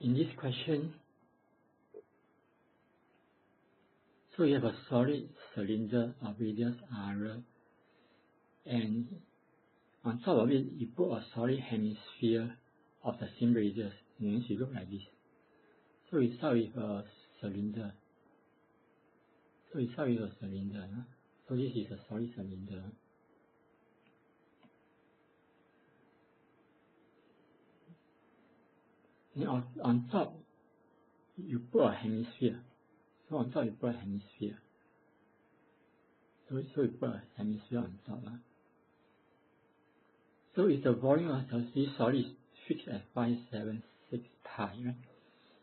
In this question, so you have a solid cylinder of radius r, and on top of it you put a solid hemisphere of the same radius, and then you look like this. So we start with a cylinder. So this is a solid cylinder. And on top you put a hemisphere. So on top you put a hemisphere. So you put a hemisphere on top. So if the volume of this solid is fixed at 576 pi, right?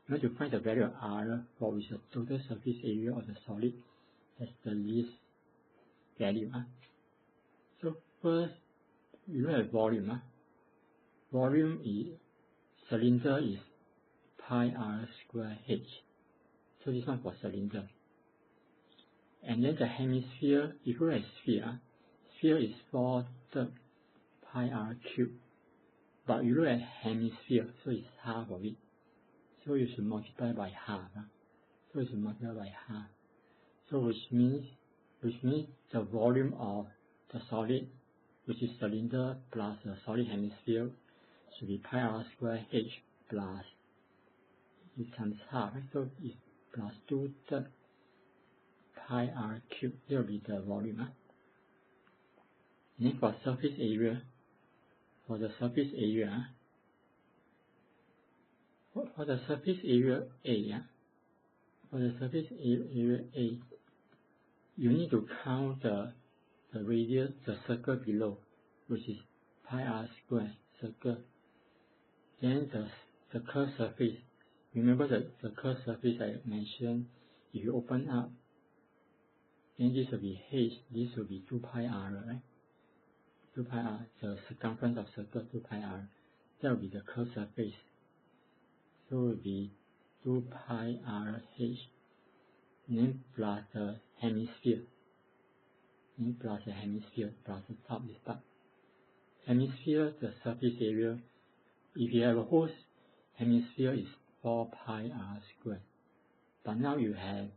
You want to find the value of R, for which the total surface area of the solid has the least value. So first, you look at volume. Volume is, cylinder is pi r square h. So this one for cylinder. And then the hemisphere, if you look at sphere, sphere is 4/3 pi r cubed. But you look at hemisphere, so it's half of it. So you should multiply by half. So which means the volume of the solid, which is cylinder plus the solid hemisphere, should be pi r square h plus, it times half, right? So it's plus 2/3 pi r cubed. That will be the volume. And then for surface area, for the surface area A, you need to count the radius, the circle below, which is pi r square circle. Then the curved surface. Remember the curved surface I mentioned, if you open up, then this will be h, this will be 2 pi r, right? 2 pi r, the circumference of circle, 2 pi r. That will be the curved surface. So it will be 2 pi r h, and then plus the hemisphere. Plus the top, this part. Hemisphere, the surface area, if you have a whole hemisphere, is 4 pi r squared. But now if you have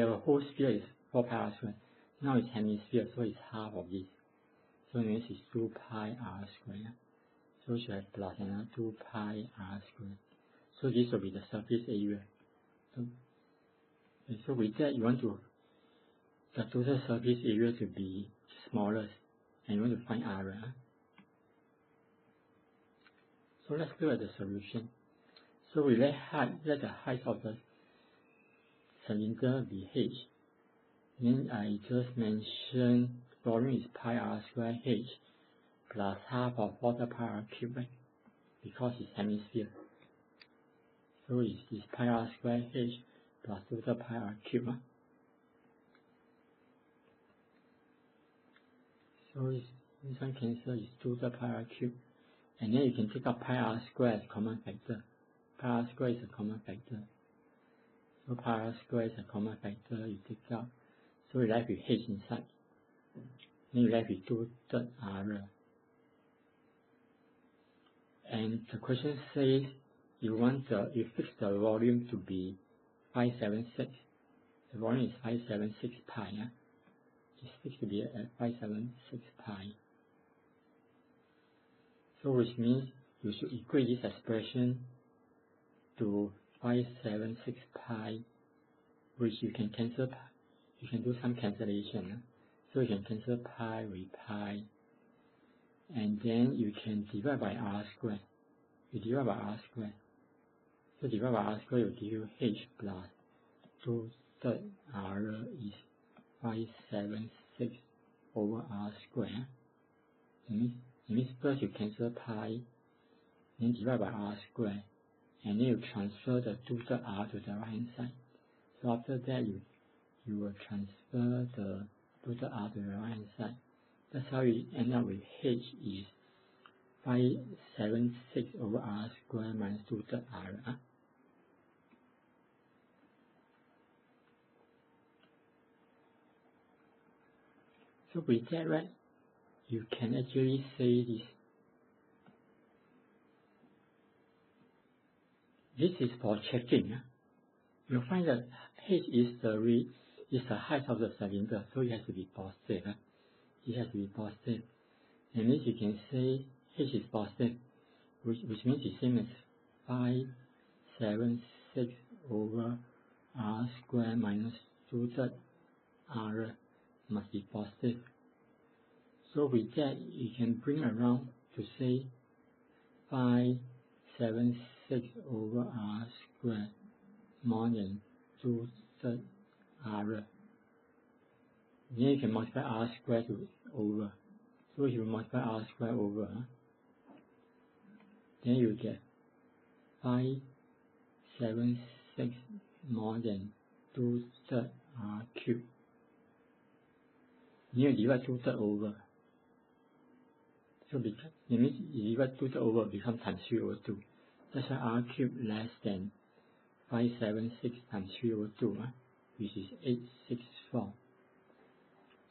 a whole sphere, is 4 pi r squared. Now it's hemisphere, so it's half of this. So this is 2 pi r squared. So you have plus another 2 pi r squared. So this will be the surface area. So with that, you want the total surface area to be smallest, and you want to find R. So let's look at the solution. So we let the height of the cylinder be h. Then I just mentioned volume is pi r square h plus half of 4 pi r cubed, right? Because it's hemisphere. So it's pi r square h plus 2 pi r cubed. So this one cancel, is 2 pi r cubed. And then you can take out pi r square as common factor. Pi r square is a common factor. So pi r square is a common factor, you take out. So you left with h inside. Then you left with 2/3 r. And the question says you fix the volume to be 576. The volume is 576 pi. It's fixed to be at 576 pi. So which means you should equate this expression to 576 pi, which you can cancel. You can do some cancellation. So you can cancel pi with pi, and then you can divide by r square. You divide by r square. So divide by r square will give you h plus 2/3 r is 576 over r square. It means first you cancel pi, then divide by r square, and then you transfer the 2/3 r to the right hand side. So after that you will transfer the 2/3 r to the right hand side. That's how you end up with h is 576 over r square minus 2/3 r. So with that, right, you can actually say This is for checking. You'll find that H is the height of the cylinder, so it has to be positive. It has to be positive. And this you can say H is positive, which means the same as 576 over R square minus 2/3 R must be positive. So with that, you can bring around to say 576 over R square more than 2/3 R. Then you can multiply R square to over. So if you multiply R square over, then you get 576 more than 2/3 R cubed. Then you divide 2/3 over. So it means you divide 2/3 over becomes times 3 over 2. That's why R cubed less than 576 times 3 over 2, which is 864.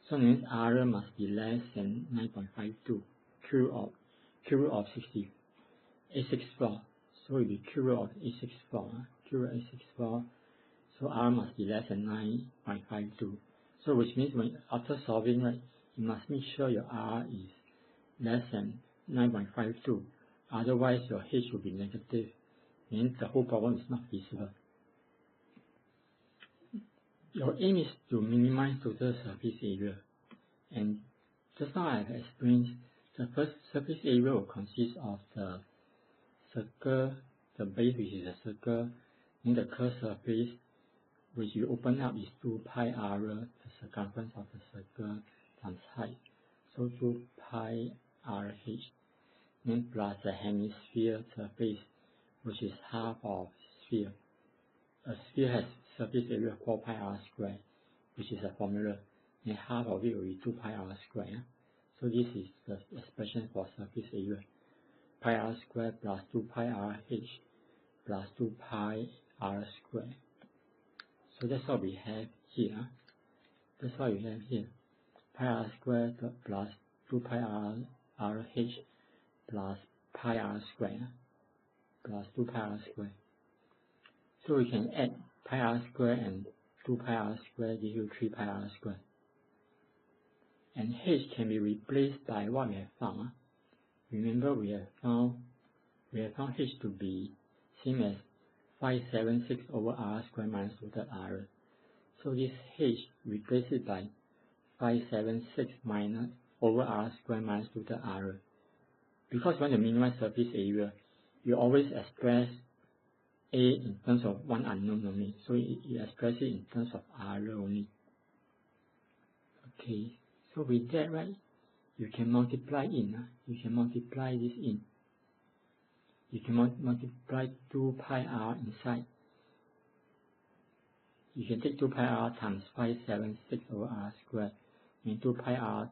So that means R must be less than 9.52, cube root of 864. So it will be cube root of 864, cube root of 864. So R must be less than 9.52. So which means when after solving, right, you must make sure your R is less than 9.52. Otherwise, your H will be negative. Means the whole problem is not feasible. Your aim is to minimize total surface area. And just now I have explained, the first surface area will consist of the circle, the base which is a circle, and the curved surface which you open up is 2 pi r, the circumference of the circle, times height. So 2 pi r h, then plus the hemisphere surface, which is half of sphere. A sphere has surface area 4 pi r square, which is a formula, and half of it will be 2 pi r square. So this is the expression for surface area. Pi r square plus 2 pi r h plus 2 pi r square. So that's what we have here. That's what we have here. Pi r square plus 2 pi r h plus pi r square plus 2 pi r square. So we can add pi r square and 2 pi r square give you 3 pi r square. And h can be replaced by what we have found. Remember we have found h to be same as 576 over r square minus 2/3 r. So this h replace it by 576 minus over r square minus 2/3 r. Because when you minimize surface area, you always express a in terms of one unknown only. So you express it in terms of r only. Okay, so with that, right, you can multiply in. You can multiply this in. You can multiply 2 pi r inside. You can take 2 pi r times 576 over r squared and 2 pi r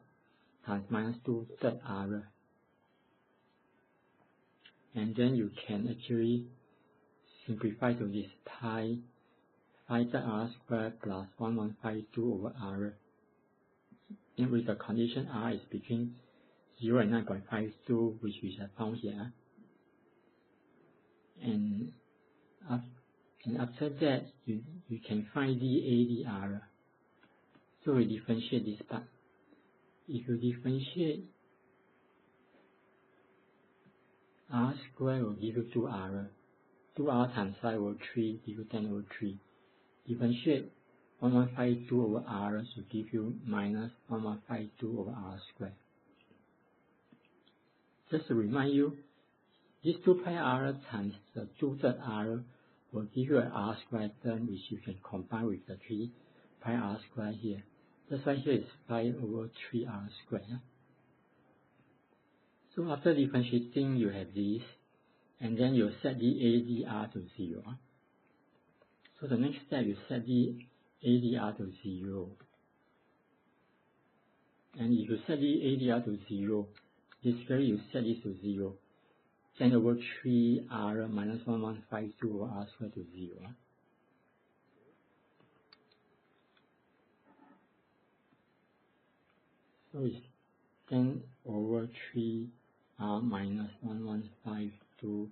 times minus 2/3 r. And then you can actually simplify to this pi 5/3 r squared plus 1152 over r. And with the condition r is between 0 and 9.52, which we have found here. And after that, you can find dA dr. So we differentiate this part. If you differentiate, r squared will give you 2r. 2r times 5 over 3 give you 10 over 3. Differentiate 1152 over r should give you minus 1152 over r squared. Just to remind you, this 2 pi r times the 2/3 r will give you an r squared term which you can combine with the 3 pi r squared here. That's why here is 5 over 3r squared. So after differentiating, you have this, and then you set dA dr to 0. So the next step, you set dA dr to 0. And if you set dA dr to 0, basically you set this to 0. 10 over 3r minus 1152 over r squared to 0. So it's 10 over 3r minus 1152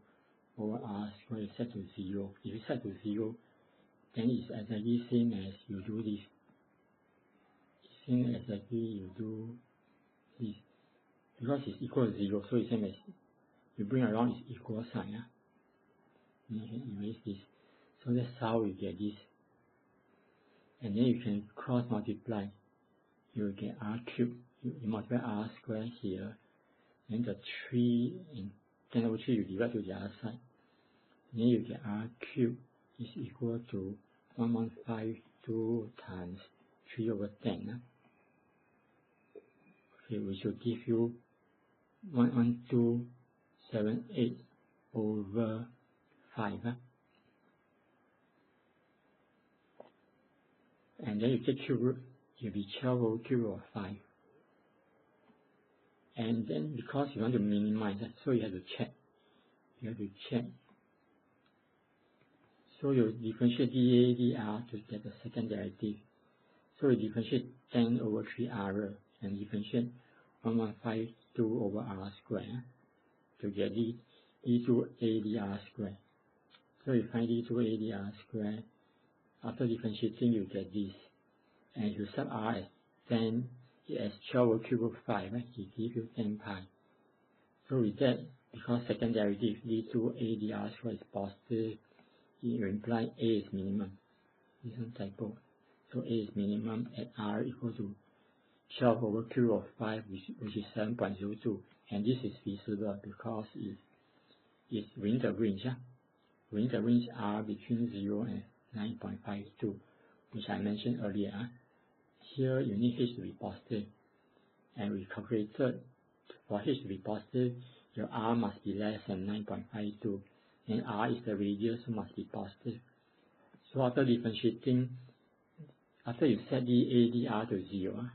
over r square is set to 0. If you set to 0, then it's exactly same as you do this. Same exactly you do this. Because it's equal to 0, so it's same as you bring around its equal sign. You can erase this. So that's how you get this. And then you can cross multiply. You will get r cubed. You multiply r square here. Then the 3 and 10 over 3 you divide to the other side. Then you get r cubed is equal to 1152 times 3 over 10. Okay, which will give you 11278 over 5. And then you take cube root, it will be 12 over cube root of 5. And then because you want to minimize that, so you have to check. So you differentiate dA dr to get the second derivative. So you differentiate 10 over 3r and differentiate 1152 over r square to get d2a dr square. So you find d2a dr square. After differentiating, you get this. And if you sub r as 10, as 12 over cube root of 5, it gives you 10 pi. So with that, because second derivative d2a dr square is positive, it will imply a is minimum. This is a typo. So a is minimum at r equal to 12 over cube root of 5, which is 7.02. And this is feasible because it's within the range. Within the range r between 0 and 9.52, which I mentioned earlier. Here you need h to be positive, and we calculated for h to be positive, your r must be less than 9.52, and r is the radius, so must be positive. So after differentiating, after you set dA dr to 0,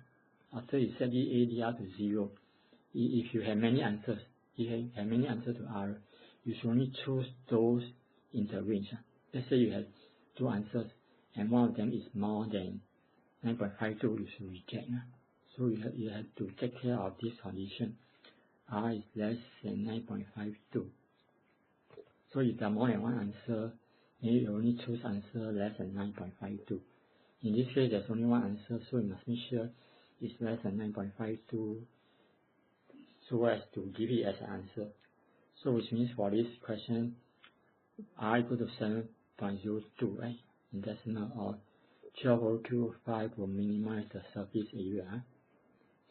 if you have many answers, to r, you should only choose those in the range. Let's say you have 2 answers, and one of them is more than 9.52, you should reject. So you have to take care of this condition. R is less than 9.52. So if there are more than one answer, then you only choose answer less than 9.52. In this case, there's only one answer, so you must make sure it's less than 9.52 so as to give it as an answer. So which means for this question, R equal to 7.02, right? In decimal, or 12 over cube of 5 will minimize the surface area.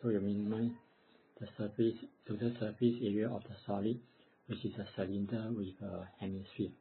So you minimize the total surface area of the solid, which is a cylinder with a hemisphere.